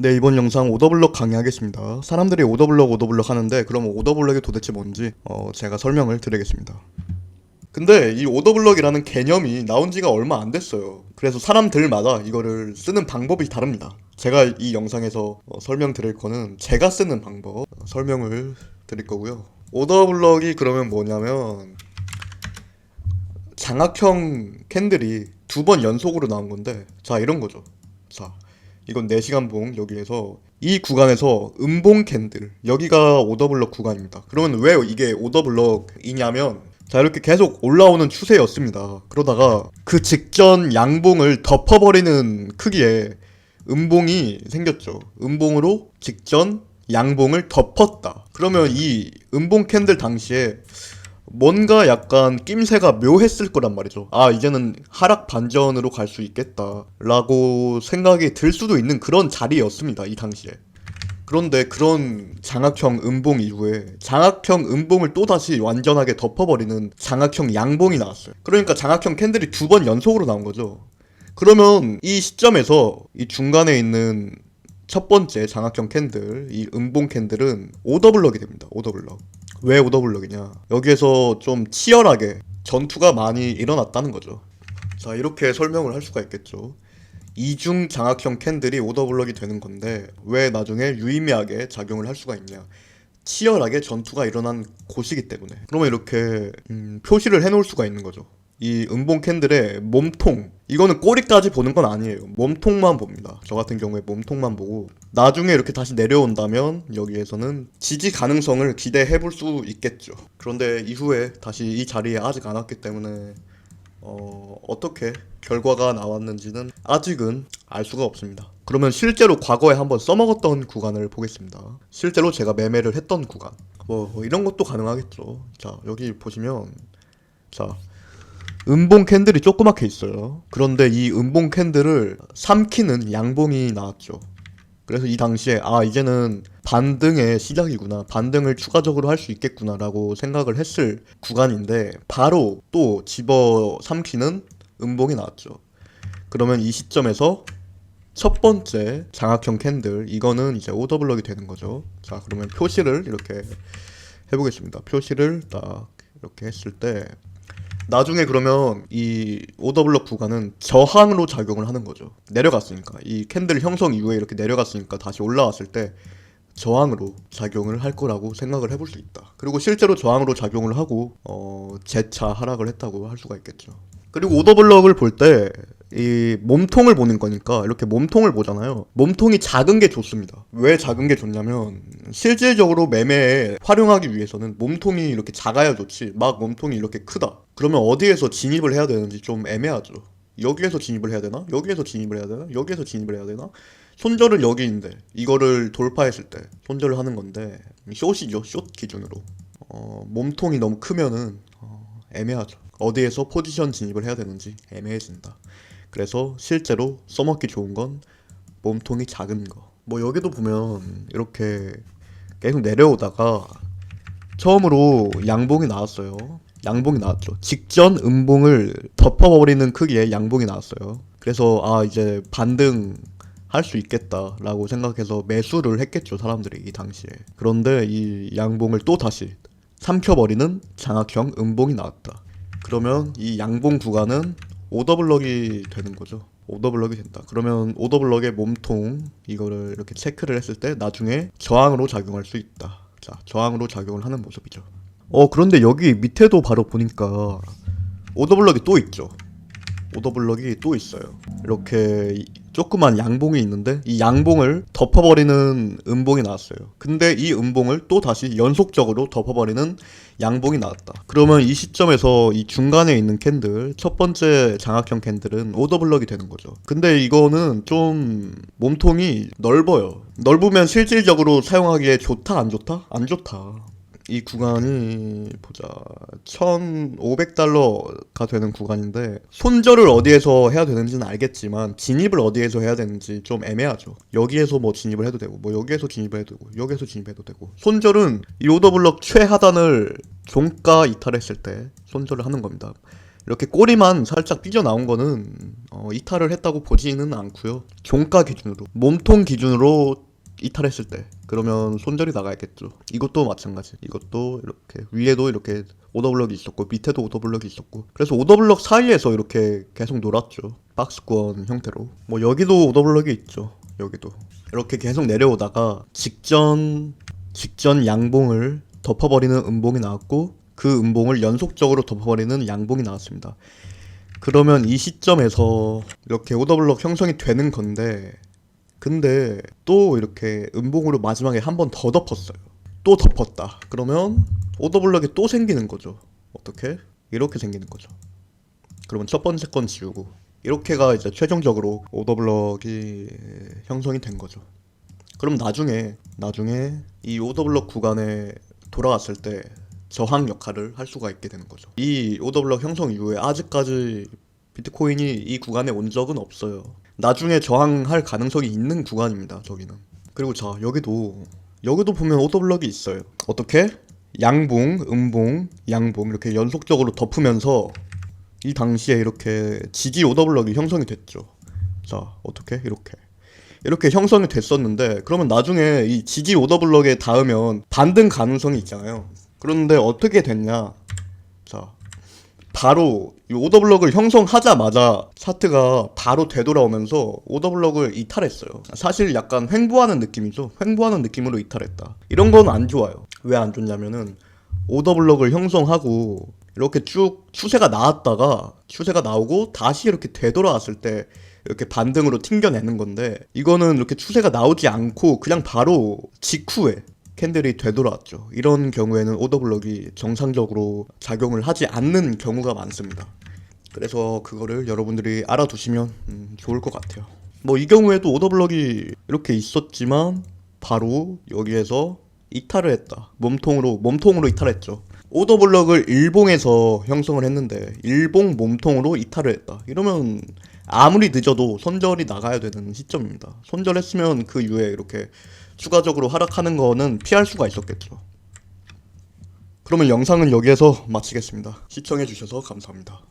네, 이번 영상 오더블럭 강의하겠습니다. 사람들이 오더블럭 하는데 그럼 오더블럭이 도대체 뭔지 제가 설명을 드리겠습니다. 근데 이 오더블럭이라는 개념이 나온 지가 얼마 안 됐어요. 그래서 사람들마다 이거를 쓰는 방법이 다릅니다. 제가 이 영상에서 설명드릴 거는 제가 쓰는 방법 설명을 드릴 거고요. 오더블럭이 그러면 뭐냐면 장학형 캔들이 두 번 연속으로 나온 건데, 자, 이런 거죠. 자, 이건 4시간 봉. 여기에서 이 구간에서 음봉 캔들, 여기가 오더블럭 구간입니다. 그러면 왜 이게 오더블럭이냐면, 자, 이렇게 계속 올라오는 추세였습니다. 그러다가 그 직전 양봉을 덮어버리는 크기의 음봉이 생겼죠. 음봉으로 직전 양봉을 덮었다. 그러면 이 음봉 캔들 당시에 뭔가 약간 낌새가 묘했을 거란 말이죠. 아, 이제는 하락 반전으로 갈 수 있겠다 라고 생각이 들 수도 있는 그런 자리였습니다, 이 당시에. 그런데 그런 장악형 음봉 이후에 장악형 음봉을 또다시 완전하게 덮어버리는 장악형 양봉이 나왔어요. 그러니까 장악형 캔들이 두 번 연속으로 나온 거죠. 그러면 이 시점에서 이 중간에 있는 첫 번째 장악형 캔들, 이 음봉 캔들은 오더블럭이 됩니다. 오더블럭. 왜 오더블럭이냐? 여기에서 좀 치열하게 전투가 많이 일어났다는 거죠. 자, 이렇게 설명을 할 수가 있겠죠. 이중 장악형 캔들이 오더블럭이 되는 건데 왜 나중에 유의미하게 작용을 할 수가 있냐? 치열하게 전투가 일어난 곳이기 때문에. 그러면 이렇게 표시를 해놓을 수가 있는 거죠. 이 음봉 캔들의 몸통, 이거는 꼬리까지 보는 건 아니에요. 몸통만 봅니다. 저 같은 경우에 몸통만 보고 나중에 이렇게 다시 내려온다면 여기에서는 지지 가능성을 기대해 볼 수 있겠죠. 그런데 이후에 다시 이 자리에 아직 안 왔기 때문에 어떻게 결과가 나왔는지는 아직은 알 수가 없습니다. 그러면 실제로 과거에 한번 써먹었던 구간을 보겠습니다. 실제로 제가 매매를 했던 구간, 이런 것도 가능하겠죠. 자, 여기 보시면, 자, 음봉 캔들이 조그맣게 있어요. 그런데 이 음봉 캔들을 삼키는 양봉이 나왔죠. 그래서 이 당시에 이제는 반등의 시작이구나, 반등을 추가적으로 할 수 있겠구나 라고 생각을 했을 구간인데 바로 또 집어 삼키는 음봉이 나왔죠. 그러면 이 시점에서 첫 번째 장악형 캔들, 이거는 이제 오더블럭이 되는 거죠. 자, 그러면 표시를 이렇게 해보겠습니다. 표시를 딱 이렇게 했을 때 나중에 그러면 이 오더블럭 구간은 저항으로 작용을 하는 거죠. 내려갔으니까, 이 캔들 형성 이후에 이렇게 내려갔으니까 다시 올라왔을 때 저항으로 작용을 할 거라고 생각을 해볼 수 있다. 그리고 실제로 저항으로 작용을 하고 재차 하락을 했다고 할 수가 있겠죠. 그리고 오더블럭을 볼 때 이 몸통을 보는 거니까 이렇게 몸통을 보잖아요. 몸통이 작은 게 좋습니다. 왜 작은 게 좋냐면 실질적으로 매매에 활용하기 위해서는 몸통이 이렇게 작아야 좋지, 막 몸통이 이렇게 크다 그러면 어디에서 진입을 해야 되는지 좀 애매하죠. 여기에서 진입을 해야 되나? 여기에서 진입을 해야 되나? 여기에서 진입을 해야 되나? 손절은 여기인데 이거를 돌파했을 때 손절을 하는 건데 숏이죠. 숏 기준으로 몸통이 너무 크면은 애매하죠. 어디에서 포지션 진입을 해야 되는지 애매해진다. 그래서 실제로 써먹기 좋은 건 몸통이 작은 거. 여기도 보면 이렇게 계속 내려오다가 처음으로 양봉이 나왔어요. 양봉이 나왔죠. 직전 음봉을 덮어버리는 크기의 양봉이 나왔어요. 그래서 이제 반등 할 수 있겠다라고 생각해서 매수를 했겠죠, 사람들이 이 당시에. 그런데 이 양봉을 또 다시 삼켜버리는 장악형 음봉이 나왔다. 그러면 이 양봉 구간은 오더블럭이 되는 거죠. 오더블럭이 된다. 그러면 오더블럭의 몸통, 이거를 이렇게 체크를 했을 때 나중에 저항으로 작용할 수 있다. 자, 저항으로 작용을 하는 모습이죠. 그런데 여기 밑에도 바로 보니까 오더블럭이 또 있죠. 오더블럭이 또 있어요. 이렇게 조그만 양봉이 있는데 이 양봉을 덮어버리는 음봉이 나왔어요. 근데 이 음봉을 또 다시 연속적으로 덮어버리는 양봉이 나왔다. 그러면 이 시점에서 이 중간에 있는 캔들, 첫 번째 장악형 캔들은 오더블럭이 되는 거죠. 근데 이거는 좀 몸통이 넓어요. 넓으면 실질적으로 사용하기에 좋다, 안 좋다? 안 좋다. 이 구간이 보자 1,500달러가 되는 구간인데 손절을 어디에서 해야 되는지는 알겠지만 진입을 어디에서 해야 되는지 좀 애매하죠. 여기에서 뭐 진입을 해도 되고 뭐 여기에서 진입을 해도 되고 여기에서 진입해도 되고 손절은 이 오더블럭 최하단을 종가 이탈했을 때 손절을 하는 겁니다. 이렇게 꼬리만 살짝 삐져나온 거는 이탈을 했다고 보지는 않고요. 종가 기준으로 몸통 기준으로 이탈했을 때 그러면 손절이 나가야겠죠. 이것도 마찬가지. 이것도 이렇게 위에도 이렇게 오더블럭이 있었고 밑에도 오더블럭이 있었고 그래서 오더블럭 사이에서 이렇게 계속 놀았죠. 박스권 형태로. 뭐 여기도 오더블럭이 있죠. 여기도 이렇게 계속 내려오다가 직전 양봉을 덮어버리는 음봉이 나왔고 그 음봉을 연속적으로 덮어버리는 양봉이 나왔습니다. 그러면 이 시점에서 이렇게 오더블럭 형성이 되는 건데 근데 또 이렇게 음봉으로 마지막에 한 번 더 덮었어요. 또 덮었다. 그러면 오더블럭이 또 생기는 거죠. 어떻게? 이렇게 생기는 거죠. 그러면 첫 번째 건 지우고 이렇게가 이제 최종적으로 오더블럭이 형성이 된 거죠. 그럼 나중에 이 오더블럭 구간에 돌아왔을 때 저항 역할을 할 수가 있게 되는 거죠. 이 오더블럭 형성 이후에 아직까지 비트코인이 이 구간에 온 적은 없어요. 나중에 저항할 가능성이 있는 구간입니다. 저기는. 그리고 자 여기도 보면 오더블럭이 있어요. 어떻게? 양봉, 음봉, 양봉 이렇게 연속적으로 덮으면서 이 당시에 이렇게 지지 오더블럭이 형성이 됐죠. 자 어떻게? 이렇게 형성이 됐었는데 그러면 나중에 이 지지 오더블럭에 닿으면 반등 가능성이 있잖아요. 그런데 어떻게 됐냐? 자 바로 이 오더블럭을 형성하자마자 차트가 바로 되돌아오면서 오더블럭을 이탈했어요. 사실 약간 횡보하는 느낌이죠. 횡보하는 느낌으로 이탈했다. 이런 건 안 좋아요. 왜 안 좋냐면은 오더블럭을 형성하고 이렇게 쭉 추세가 나오고 다시 이렇게 되돌아왔을 때 이렇게 반등으로 튕겨내는 건데 이거는 이렇게 추세가 나오지 않고 그냥 바로 직후에 캔들이 되돌아왔죠. 이런 경우에는 오더블럭이 정상적으로 작용을 하지 않는 경우가 많습니다. 그래서 그거를 여러분들이 알아두시면 좋을 것 같아요. 뭐 이 경우에도 오더블럭이 이렇게 있었지만 바로 여기에서 이탈을 했다. 몸통으로 이탈했죠. 오더블럭을 일봉에서 형성을 했는데 일봉 몸통으로 이탈을 했다. 이러면 아무리 늦어도 손절이 나가야 되는 시점입니다. 손절했으면 그 이후에 이렇게 추가적으로 하락하는 거는 피할 수가 있었겠죠. 그러면 영상은 여기에서 마치겠습니다. 시청해주셔서 감사합니다.